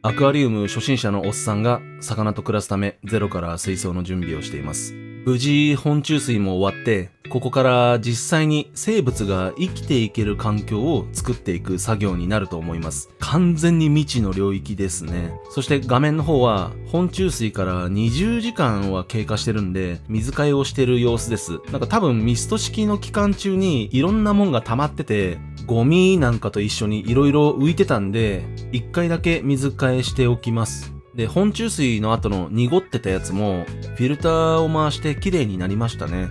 アクアリウム初心者のおっさんが魚と暮らすためゼロから水槽の準備をしています。無事本虫水も終わって、ここから実際に生物が生きていける環境を作っていく作業になると思います。完全に未知の領域ですね。そして画面の方は本虫水から20時間は経過してるんで、水替えをしてる様子です。なんか多分ミスト式の期間中にいろんなもんが溜まってて、ゴミなんかと一緒にいろいろ浮いてたんで、一回だけ水替えしておきます。で、本虫水の後の濁ってたやつもフィルターを回して綺麗になりましたね。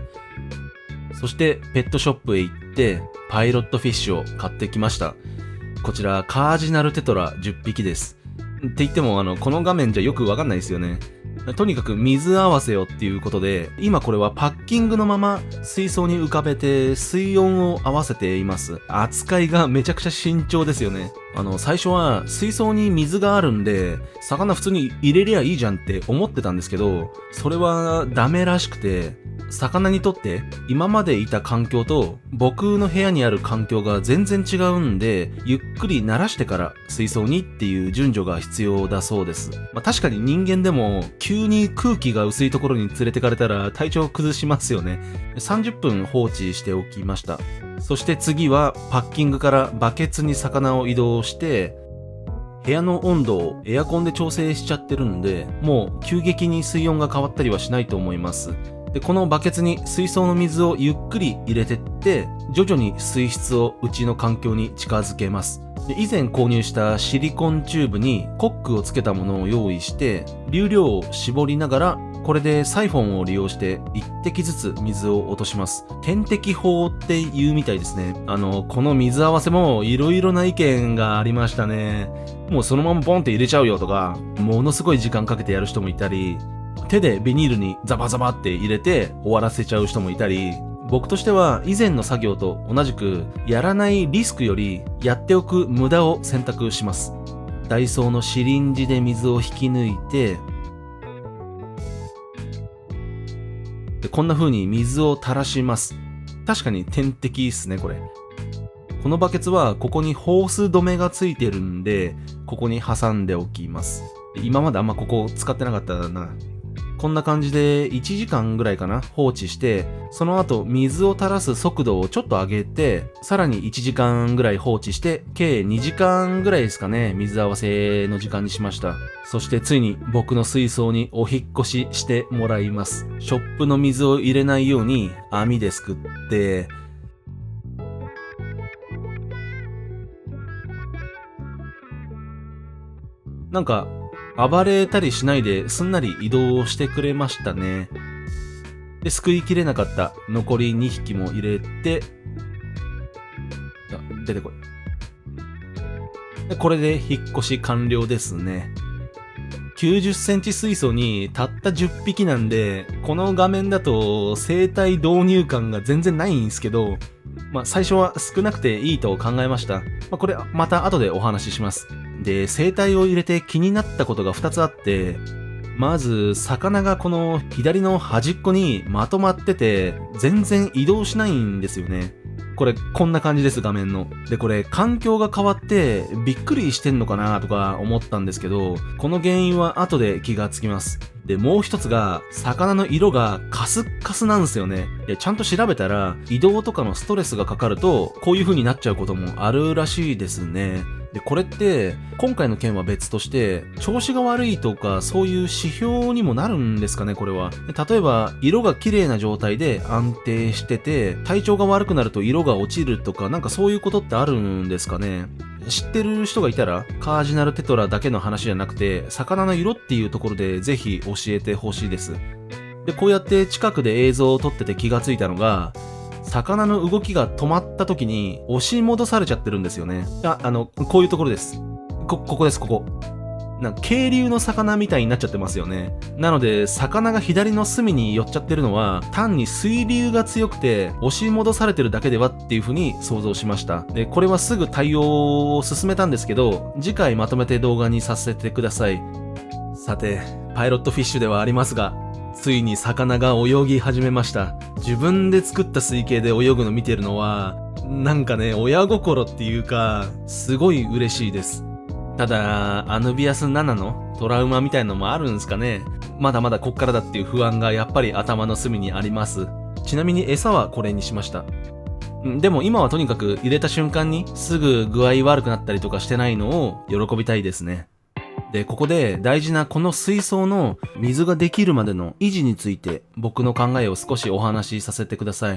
そしてペットショップへ行ってパイロットフィッシュを買ってきました。こちらカージナルテトラ10匹です。って言ってもこの画面じゃよくわかんないですよね。とにかく水合わせよっていうことで、今これはパッキングのまま水槽に浮かべて水温を合わせています。扱いがめちゃくちゃ慎重ですよね。最初は水槽に水があるんで、魚普通に入れりゃいいじゃんって思ってたんですけど、それはダメらしくて、魚にとって今までいた環境と僕の部屋にある環境が全然違うんで、ゆっくり慣らしてから水槽にっていう順序が必要だそうです。確かに人間でも急に空気が薄いところに連れてかれたら体調崩しますよね。30分放置しておきました。そして次はパッキングからバケツに魚を移動して、部屋の温度をエアコンで調整しちゃってるんで、もう急激に水温が変わったりはしないと思います。で、このバケツに水槽の水をゆっくり入れてって、徐々に水質をうちの環境に近づけます。で、以前購入したシリコンチューブにコックをつけたものを用意して、流量を絞りながら、これでサイフォンを利用して1滴ずつ水を落とします。点滴法って言うみたいですね。この水合わせもいろいろな意見がありましたね。もうそのままボンって入れちゃうよとか、ものすごい時間かけてやる人もいたり、手でビニールにザバザバって入れて終わらせちゃう人もいたり、僕としては以前の作業と同じくやらないリスクよりやっておく無駄を選択します。ダイソーのシリンジで水を引き抜いて、でこんな風に水を垂らします。確かに点滴っすね、これ。このバケツはここにホース止めがついてるんで、ここに挟んでおきます。今まであんまここ使ってなかったな。こんな感じで1時間ぐらいかな放置して、その後水を垂らす速度をちょっと上げて、さらに1時間ぐらい放置して、計2時間ぐらいですかね、水合わせの時間にしました。そしてついに僕の水槽にお引っ越ししてもらいます。ショップの水を入れないように網ですくって、なんか暴れたりしないですんなり移動してくれましたね。で、すくいきれなかった残り2匹も入れて、出てこい。で、これで引っ越し完了ですね。90センチ水槽にたった10匹なんで、この画面だと生態導入感が全然ないんですけど、最初は少なくていいと考えました。これまた後でお話しします。で、生態を入れて気になったことが2つあって、まず、魚がこの左の端っこにまとまってて、全然移動しないんですよね。これ、こんな感じです、画面の。で、これ、環境が変わって、びっくりしてんのかなとか思ったんですけど、この原因は後で気がつきます。で、もう一つが、魚の色がカスッカスなんですよね。で、ちゃんと調べたら、移動とかのストレスがかかると、こういう風になっちゃうこともあるらしいですね。で、これって、今回の件は別として、調子が悪いとか、そういう指標にもなるんですかね、これは。例えば、色が綺麗な状態で安定してて、体調が悪くなると色が落ちるとか、なんかそういうことってあるんですかね。知ってる人がいたら、カージナルテトラだけの話じゃなくて、魚の色っていうところでぜひ教えてほしいです。で、こうやって近くで映像を撮ってて気がついたのが、魚の動きが止まった時に押し戻されちゃってるんですよね。こういうところです。ここです、ここ。なんか渓流の魚みたいになっちゃってますよね。なので、魚が左の隅に寄っちゃってるのは、単に水流が強くて、押し戻されてるだけではっていう風に想像しました。で、これはすぐ対応を進めたんですけど、次回まとめて動画にさせてください。さて、パイロットフィッシュではありますが、ついに魚が泳ぎ始めました。自分で作った水系で泳ぐの見てるのは、なんかね、親心っていうか、すごい嬉しいです。ただ、アヌビアス7のトラウマみたいのもあるんすかね。まだまだこっからだっていう不安がやっぱり頭の隅にあります。ちなみに餌はこれにしました。でも今はとにかく入れた瞬間にすぐ具合悪くなったりとかしてないのを喜びたいですね。で、ここで大事なこの水槽の水ができるまでの維持について僕の考えを少しお話しさせてください。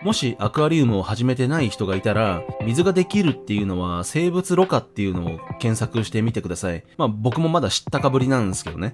もしアクアリウムを始めてない人がいたら、水ができるっていうのは生物ろ過っていうのを検索してみてください。僕もまだ知ったかぶりなんですけどね。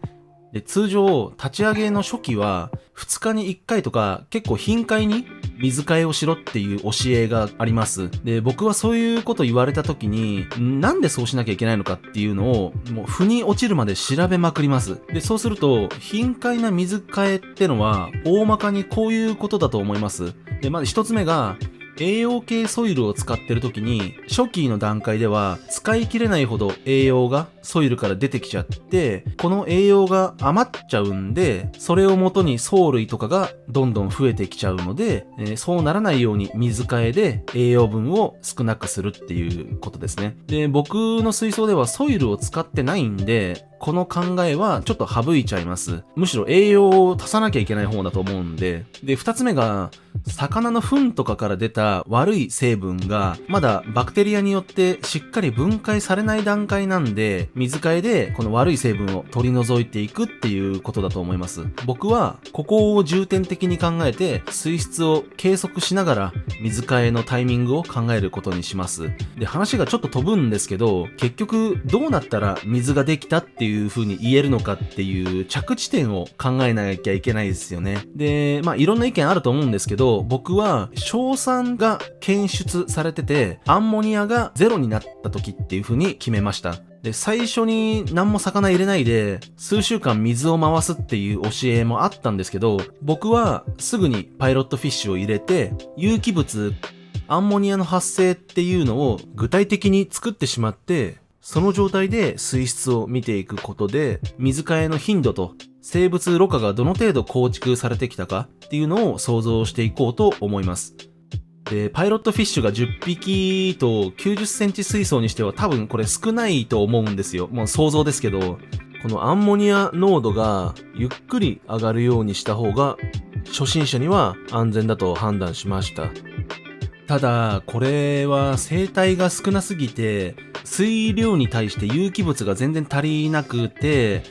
で、通常、立ち上げの初期は2日に1回とか結構頻回に水替えをしろっていう教えがあります。で、僕はそういうこと言われた時に、なんでそうしなきゃいけないのかっていうのを、もう腑に落ちるまで調べまくります。で、そうすると、頻回な水替えってのは、大まかにこういうことだと思います。で、まず一つ目が、栄養系ソイルを使ってる時に、初期の段階では使い切れないほど栄養がソイルから出てきちゃって、この栄養が余っちゃうんで、それをもとに藻類とかがどんどん増えてきちゃうので、そうならないように水替えで栄養分を少なくするっていうことですね。で、僕の水槽ではソイルを使ってないんで、この考えはちょっと省いちゃいます。むしろ栄養を足さなきゃいけない方だと思うんで。で、二つ目が、魚の糞とかから出た悪い成分がまだバクテリアによってしっかり分解されない段階なんで、水替えでこの悪い成分を取り除いていくっていうことだと思います。僕はここを重点的に考えて水質を計測しながら水替えのタイミングを考えることにします。で、話がちょっと飛ぶんですけど、結局どうなったら水ができたっていう風に言えるのかっていう着地点を考えなきゃいけないですよね。で、いろんな意見あると思うんですけど、僕は硝酸が検出されててアンモニアがゼロになった時っていう風に決めました。で、最初に何も魚入れないで数週間水を回すっていう教えもあったんですけど、僕はすぐにパイロットフィッシュを入れて有機物アンモニアの発生っていうのを具体的に作ってしまって、その状態で水質を見ていくことで水替えの頻度と生物ろ過がどの程度構築されてきたかっていうのを想像していこうと思います。で、パイロットフィッシュが10匹と90センチ水槽にしては多分これ少ないと思うんですよ。もう想像ですけど、このアンモニア濃度がゆっくり上がるようにした方が初心者には安全だと判断しました。ただ、これは生態が少なすぎて、水量に対して有機物が全然足りなくて、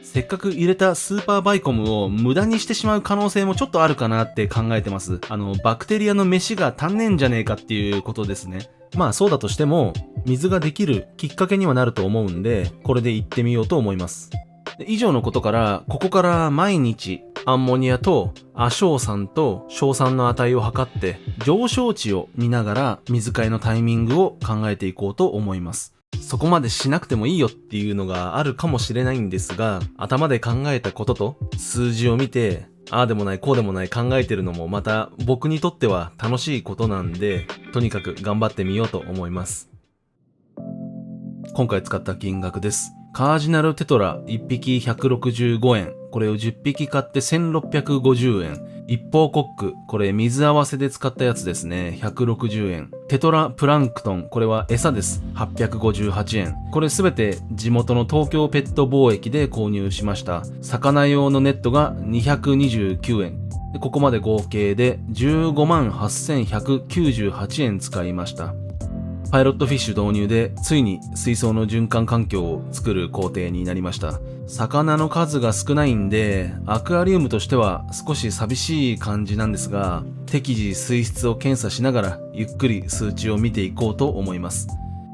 せっかく入れたスーパーバイコムを無駄にしてしまう可能性もちょっとあるかなって考えてます。バクテリアの飯が足んねえんじゃねえかっていうことですね。そうだとしても、水ができるきっかけにはなると思うんで、これで行ってみようと思います。以上のことから、ここから毎日、アンモニアと亜硝酸と硝酸の値を測って、上昇値を見ながら水替えのタイミングを考えていこうと思います。そこまでしなくてもいいよっていうのがあるかもしれないんですが、頭で考えたことと数字を見て、ああでもないこうでもない考えてるのもまた僕にとっては楽しいことなんで、とにかく頑張ってみようと思います。今回使った金額です。カージナルテトラ1匹165円。これを10匹買って1650円。一方コック。これ水合わせで使ったやつですね。160円。テトラプランクトン。これは餌です。858円。これすべて地元の東京ペット貿易で購入しました。魚用のネットが229円。ここまで合計で15万8198円使いました。パイロットフィッシュ導入でついに水槽の循環環境を作る工程になりました。魚の数が少ないんでアクアリウムとしては少し寂しい感じなんですが、適時水質を検査しながらゆっくり数値を見ていこうと思います。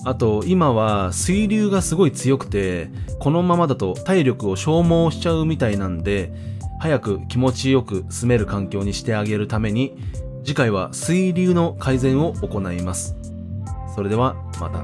あと今は水流がすごい強くて、このままだと体力を消耗しちゃうみたいなんで、早く気持ちよく住める環境にしてあげるために次回は水流の改善を行います。それではまた。